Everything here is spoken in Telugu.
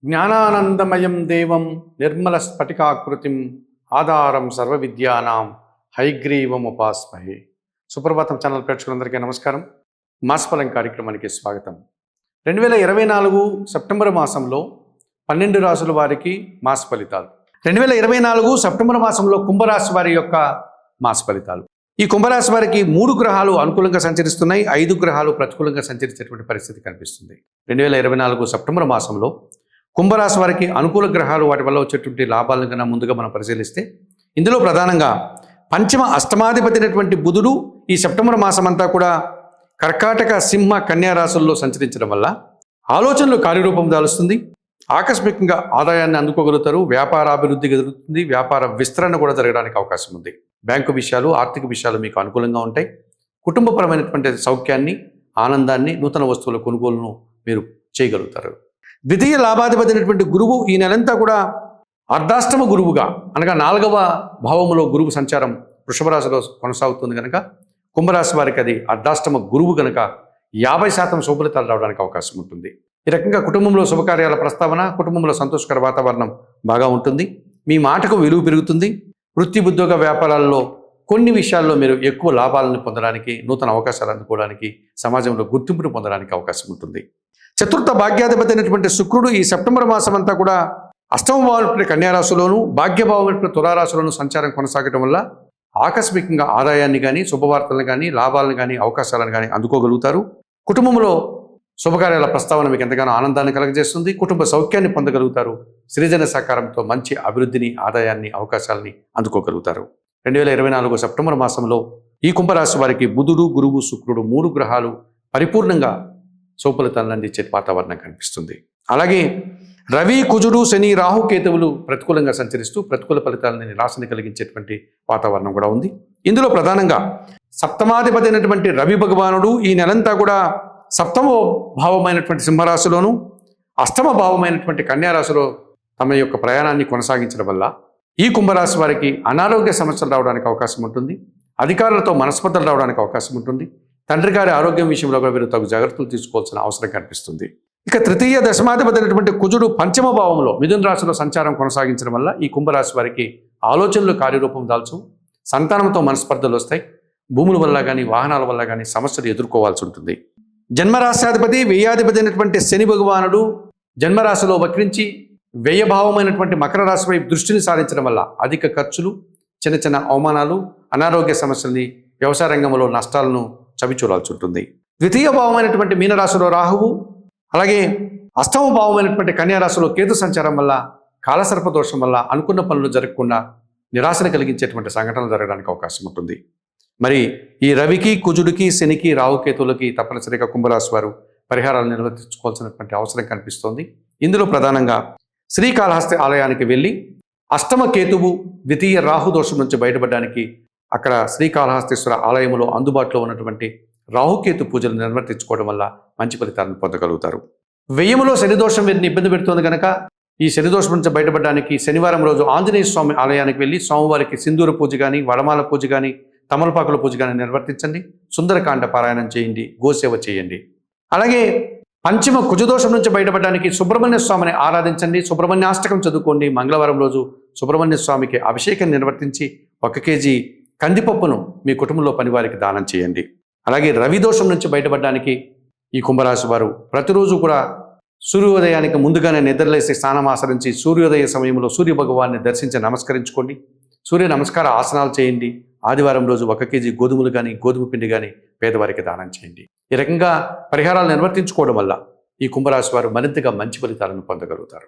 జ్ఞానానందమయం దేవం నిర్మల స్ఫటికాకృతిం ఆధారం సర్వవిద్యానాం హైగ్రీవముపాస్మహే. సుప్రభాతం ఛానల్ ప్రేక్షకులందరికీ నమస్కారం. మాసఫలం కార్యక్రమానికి స్వాగతం. 2024 సెప్టెంబర్ మాసంలో 12 రాశుల వారికి మాస ఫలితాలు. 2024 సెప్టెంబర్ మాసంలో కుంభరాశి వారి యొక్క మాస ఫలితాలు. ఈ కుంభరాశి వారికి 3 గ్రహాలు అనుకూలంగా సంచరిస్తున్నాయి, 5 గ్రహాలు ప్రతికూలంగా సంచరించేటువంటి పరిస్థితి కనిపిస్తుంది. 2024 సెప్టెంబర్ మాసంలో కుంభరాశి వారికి అనుకూల గ్రహాలు వాటి వల్ల వచ్చేటువంటి లాభాలను కన్నా ముందుగా మనం పరిశీలిస్తే ఇందులో ప్రధానంగా పంచమ అష్టమాధిపతి అయినటువంటి బుధుడు ఈ సెప్టెంబర్ మాసం అంతా కూడా కర్కాటక, సింహ, కన్యా రాశుల్లో సంచరించడం వల్ల ఆలోచనలు కార్యరూపం దాలుస్తుంది. ఆకస్మికంగా ఆదాయాన్ని అందుకోగలుగుతారు. వ్యాపారాభివృద్ధి జరుగుతుంది. వ్యాపార విస్తరణ కూడా జరగడానికి అవకాశం ఉంది. బ్యాంకు విషయాలు, ఆర్థిక విషయాలు మీకు అనుకూలంగా ఉంటాయి. కుటుంబపరమైనటువంటి సౌఖ్యాన్ని, ఆనందాన్ని, నూతన వస్తువుల కొనుగోలును మీరు చేయగలుగుతారు. ద్వితీయ లాభాధిపతి అయినటువంటి గురువు ఈ నెలంతా కూడా అర్ధాష్టమ గురువుగా, అనగా 4వ భావములో గురువు సంచారం వృషభ రాశిలో కొనసాగుతుంది కనుక కుంభరాశి వారికి అది అర్ధాష్టమ గురువు కనుక 50% శుభఫలితాలు రావడానికి అవకాశం ఉంటుంది. ఈ రకంగా కుటుంబంలో శుభకార్యాల ప్రస్తావన, కుటుంబంలో సంతోషకర వాతావరణం బాగా ఉంటుంది. మీ మాటకు విలువ పెరుగుతుంది. వృత్తి, ఉద్యోగ, వ్యాపారాల్లో కొన్ని విషయాల్లో మీరు ఎక్కువ లాభాలను పొందడానికి, నూతన అవకాశాలు అందుకోవడానికి, సమాజంలో గుర్తింపును పొందడానికి అవకాశం ఉంటుంది. చతుర్థ భాగ్యాధిపతి అయినటువంటి శుక్రుడు ఈ సెప్టెంబర్ మాసం అంతా కూడా అష్టమ భావం కన్యారాశిలోను, భాగ్యభావం తులారాశిలోను సంచారం కొనసాగటం వల్ల ఆకస్మికంగా ఆదాయాన్ని కానీ, శుభవార్తలను కానీ, లాభాలను కానీ, అవకాశాలను కానీ అందుకోగలుగుతారు. కుటుంబంలో శుభకార్యాల ప్రస్తావన మీకు ఎంతగానో ఆనందాన్ని కలగజేస్తుంది. కుటుంబ సౌఖ్యాన్ని పొందగలుగుతారు. సృజన సహకారంతో మంచి అభివృద్ధిని, ఆదాయాన్ని, అవకాశాలని అందుకోగలుగుతారు. 2024 సెప్టెంబర్ మాసంలో ఈ కుంభరాశి వారికి బుధుడు, గురువు, శుక్రుడు 3 గ్రహాలు పరిపూర్ణంగా శుభఫలితాలను అందించే వాతావరణం కనిపిస్తుంది. అలాగే రవి, కుజుడు, శని, రాహుకేతువులు ప్రతికూలంగా సంచరిస్తూ ప్రతికూల ఫలితాలను, నిరాశని కలిగించేటువంటి వాతావరణం కూడా ఉంది. ఇందులో ప్రధానంగా సప్తమాధిపతి అయినటువంటి రవి భగవానుడు ఈ నెలంతా కూడా 7వ భావమైనటువంటి సింహరాశిలోను, 8వ భావమైనటువంటి కన్యారాశిలో తమ యొక్క ప్రయాణాన్ని కొనసాగించడం వల్ల ఈ కుంభరాశి వారికి అనారోగ్య సమస్యలు రావడానికి అవకాశం ఉంటుంది. అధికారులతో మనస్పర్ధలు రావడానికి అవకాశం ఉంటుంది. తండ్రి గారి ఆరోగ్యం విషయంలో కూడా వీరు తగు జాగ్రత్తలు తీసుకోవాల్సిన అవసరం కనిపిస్తుంది. ఇక తృతీయ దశమాధిపతి అయినటువంటి కుజుడు పంచమ భావంలో మిథున రాశిలో సంచారం కొనసాగించడం వల్ల ఈ కుంభరాశి వారికి ఆలోచనలు కార్యరూపం దాల్చు, సంతానంతో మనస్పర్ధలు వస్తాయి. భూముల వల్ల కానీ, వాహనాల వల్ల కానీ సమస్యలు ఎదుర్కోవాల్సి ఉంటుంది. జన్మరాశ్యాధిపతి, వ్యయాధిపతి అయినటువంటి శని భగవానుడు జన్మరాశిలో వక్రించి వ్యయభావమైనటువంటి మకర రాశి వైపు దృష్టిని సారించడం వల్ల అధిక ఖర్చులు, చిన్న చిన్న అవమానాలు, అనారోగ్య సమస్యల్ని, వ్యవసాయ రంగంలో నష్టాలను చవిచూడాల్సి ఉంటుంది. ద్వితీయ భావమైనటువంటి మీనరాశిలో రాహువు, అలాగే 8వ భావమైనటువంటి కన్యారాశిలో కేతు సంచారం వల్ల కాలసర్ప దోషం వల్ల అనుకున్న పనులు జరగకుండా నిరాశను కలిగించేటువంటి సంఘటనలు జరగడానికి అవకాశం ఉంటుంది. మరి ఈ రవికి, కుజుడికి, శనికి, రాహుకేతువులకి తప్పనిసరిగా కుంభరాశి వారు పరిహారాలు నిర్వర్తించుకోవాల్సినటువంటి అవసరం కనిపిస్తోంది. ఇందులో ప్రధానంగా శ్రీకాళహస్తి ఆలయానికి వెళ్ళి అష్టమ కేతువు, ద్వితీయ రాహు దోషం నుంచి బయటపడడానికి అక్కడ శ్రీకాళహస్తీశ్వర ఆలయంలో అందుబాటులో ఉన్నటువంటి రాహుకేతు పూజలు నిర్వర్తించుకోవడం వల్ల మంచి ఫలితాలను పొందగలుగుతారు. వ్యయములో శనిదోషం వీరిని ఇబ్బంది పెడుతోంది కనుక ఈ శనిదోషం నుంచి బయటపడడానికి శనివారం రోజు ఆంజనేయ స్వామి ఆలయానికి వెళ్ళి స్వామివారికి సింధూర పూజ కానీ, వడమాల పూజ కానీ, తమలపాకుల పూజ కానీ నిర్వర్తించండి. సుందరకాండ పారాయణం చేయండి. గోసేవ చేయండి. అలాగే పంచమ కుజదోషం నుంచి బయటపడడానికి సుబ్రహ్మణ్య స్వామిని ఆరాధించండి. సుబ్రహ్మణ్యాష్టకం చదువుకోండి. మంగళవారం రోజు సుబ్రహ్మణ్య స్వామికి అభిషేకం నిర్వర్తించి 1 కేజీ కందిపప్పును మీ కుటుంబంలో పనివారికి దానం చేయండి. అలాగే రవి దోషం నుంచి బయటపడడానికి ఈ కుంభరాశి వారు ప్రతిరోజు కూడా సూర్యోదయానికి ముందుగానే నిద్రలేసి స్నానం ఆచరించి సూర్యోదయ సమయంలో సూర్య భగవాన్ని దర్శించి నమస్కరించుకోండి. సూర్య నమస్కార ఆసనాలు చేయండి. ఆదివారం రోజు 1 కేజీ గోధుమలు కానీ, గోధుమ పిండి కానీ పేదవారికి దానం చేయండి. ఈ రకంగా పరిహారాలు నిర్వర్తించుకోవడం వల్ల ఈ కుంభరాశి వారు మరింతగా మంచి ఫలితాలను పొందగలుగుతారు.